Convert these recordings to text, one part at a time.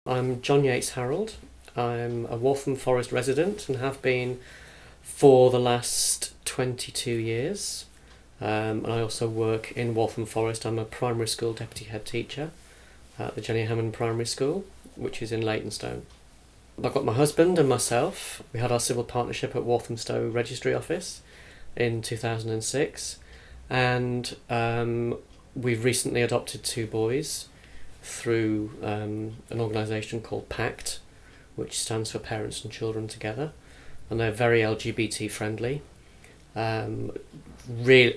I'm John Yates Harold. I'm a Waltham Forest resident and have been for the last 22 years. And I also work in Waltham Forest. I'm a primary school deputy head teacher at the Jenny Hammond Primary School, which is in Leytonstone. I've got my husband and myself. We had our civil partnership at Walthamstow Registry Office in 2006, and we've recently adopted two boys through an organisation called PACT, which stands for Parents and Children Together, and they're very LGBT friendly, really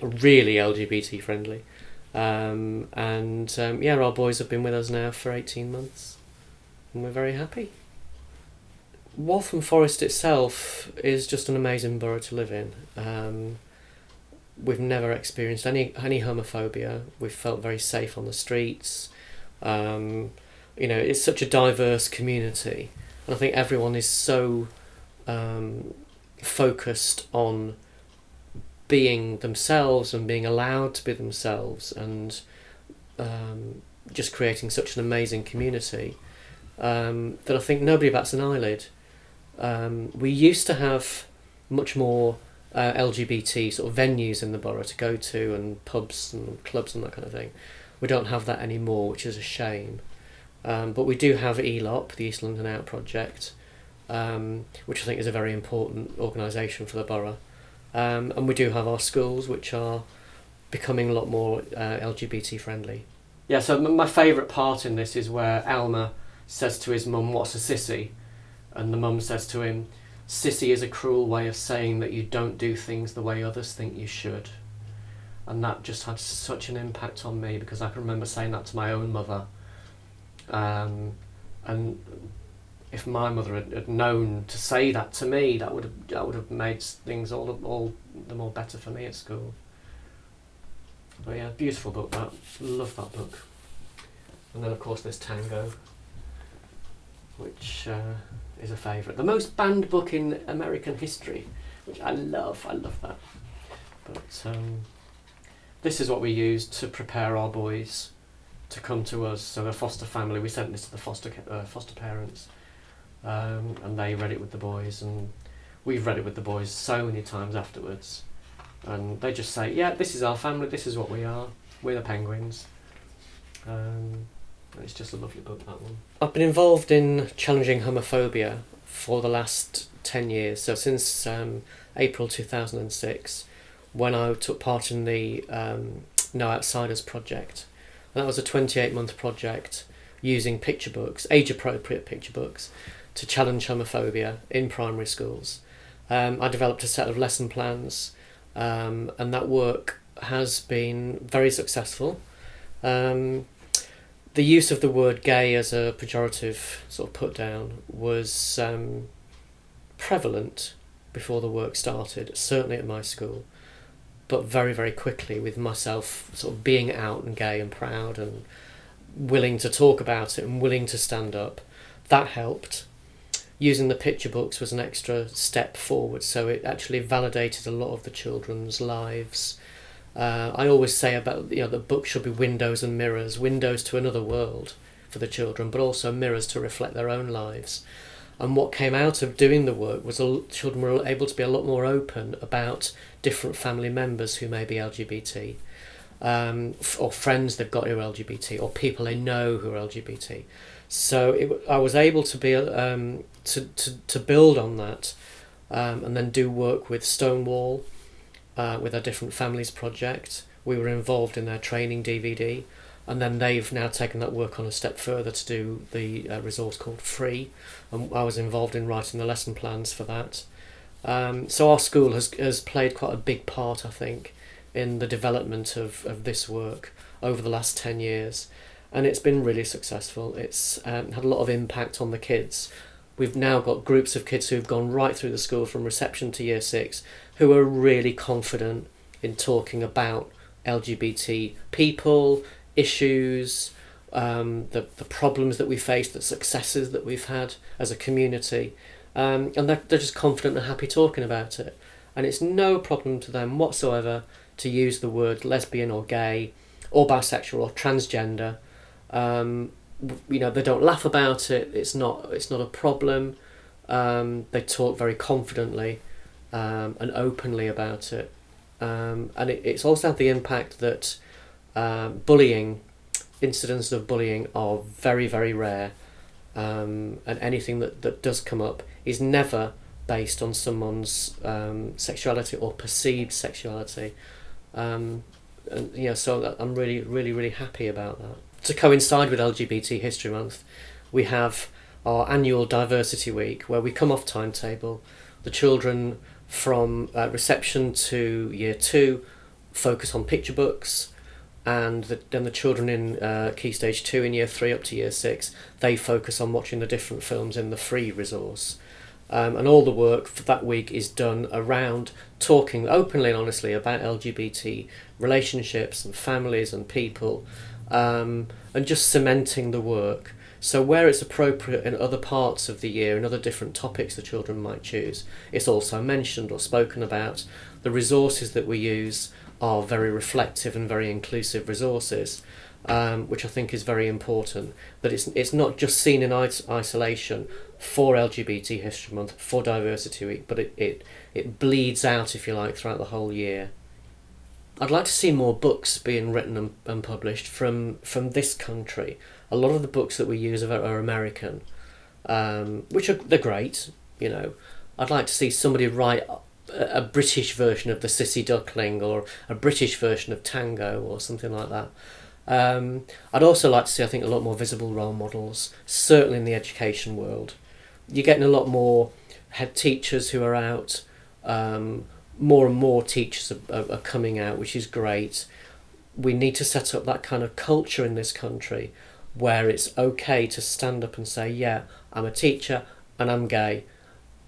LGBT friendly, yeah, our boys have been with us now for 18 months, and we're very happy. Waltham Forest itself is just an amazing borough to live in. We've never experienced any homophobia. We've felt very safe on the streets. It's such a diverse community, and I think everyone is so focused on being themselves and being allowed to be themselves, and just creating such an amazing community that I think nobody bats an eyelid. We used to have much more LGBT sort of venues in the borough to go to, and pubs and clubs and that kind of thing. We don't have that anymore, which is a shame. But we do have ELOP, the East London Out Project, which I think is a very important organisation for the borough. And we do have our schools, which are becoming a lot more LGBT friendly. Yeah, so my favourite part in this is where Elmer says to his mum, "What's a sissy?" And the mum says to him, "Sissy is a cruel way of saying that you don't do things the way others think you should." And that just had such an impact on me, because I can remember saying that to my own mother. And if my mother had known to say that to me, that would have made things all the more better for me at school. But yeah, beautiful book, that. Love that book. And then of course there's Tango, which is a favourite. The most banned book in American history, which I love that. But this is what we used to prepare our boys to come to us. So the foster family, we sent this to the foster parents, and they read it with the boys, and we've read it with the boys so many times afterwards, and they just say, "Yeah, this is our family, this is what we are, we're the Penguins." It's just a lovely book, that one. I've been involved in challenging homophobia for the last 10 years, so since April 2006, when I took part in the No Outsiders project. And that was a 28-month project using picture books, age-appropriate picture books, to challenge homophobia in primary schools. I developed a set of lesson plans, and that work has been very successful. The use of the word gay as a pejorative sort of put down was prevalent before the work started, certainly at my school, but very, very quickly, with myself sort of being out and gay and proud and willing to talk about it and willing to stand up, that helped. Using the picture books was an extra step forward, so it actually validated a lot of the children's lives. I always say about that books should be windows and mirrors, windows to another world for the children, but also mirrors to reflect their own lives. And what came out of doing the work was children were able to be a lot more open about different family members who may be LGBT, or friends they've got who are LGBT, or people they know who are LGBT. So I was able to be to build on that, and then do work with Stonewall, with our Different Families project. We were involved in their training DVD, and then they've now taken that work on a step further to do the resource called Free, and I was involved in writing the lesson plans for that. So our school has played quite a big part, I think, in the development of this work over the last 10 years, and it's been really successful. It's had a lot of impact on the kids. We've now got groups of kids who've gone right through the school from reception to year 6 who are really confident in talking about LGBT people, issues, the problems that we face, the successes that we've had as a community, and they're just confident and happy talking about it. And it's no problem to them whatsoever to use the word lesbian or gay or bisexual or transgender. They don't laugh about it. It's not a problem. They talk very confidently and openly about it, and it's also had the impact that bullying, incidents of bullying are very, very rare, and anything that does come up is never based on someone's sexuality or perceived sexuality. So I'm really, really, really happy about that. To coincide with LGBT History Month, we have our annual Diversity Week where we come off timetable. The children from reception to year 2 focus on picture books, and then the children in Key Stage 2 in year 3 up to year 6, they focus on watching the different films in the free resource. And all the work for that week is done around talking openly and honestly about LGBT relationships and families and people, and just cementing the work. So where it's appropriate in other parts of the year and other different topics the children might choose, it's also mentioned or spoken about. The resources that we use are very reflective and very inclusive resources, which I think is very important. That it's not just seen in isolation for LGBT History Month, for Diversity Week, but it bleeds out, if you like, throughout the whole year. I'd like to see more books being written and published from this country. A lot of the books that we use are American, they're great. I'd like to see somebody write a British version of the Sissy Duckling or a British version of Tango or something like that. I'd also like to see, I think, a lot more visible role models, certainly in the education world. You're getting a lot more head teachers who are out. More and more teachers are coming out, which is great. We need to set up that kind of culture in this country where it's okay to stand up and say, yeah, I'm a teacher and I'm gay,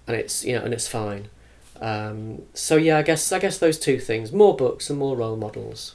and it's fine. I guess those two things: more books and more role models.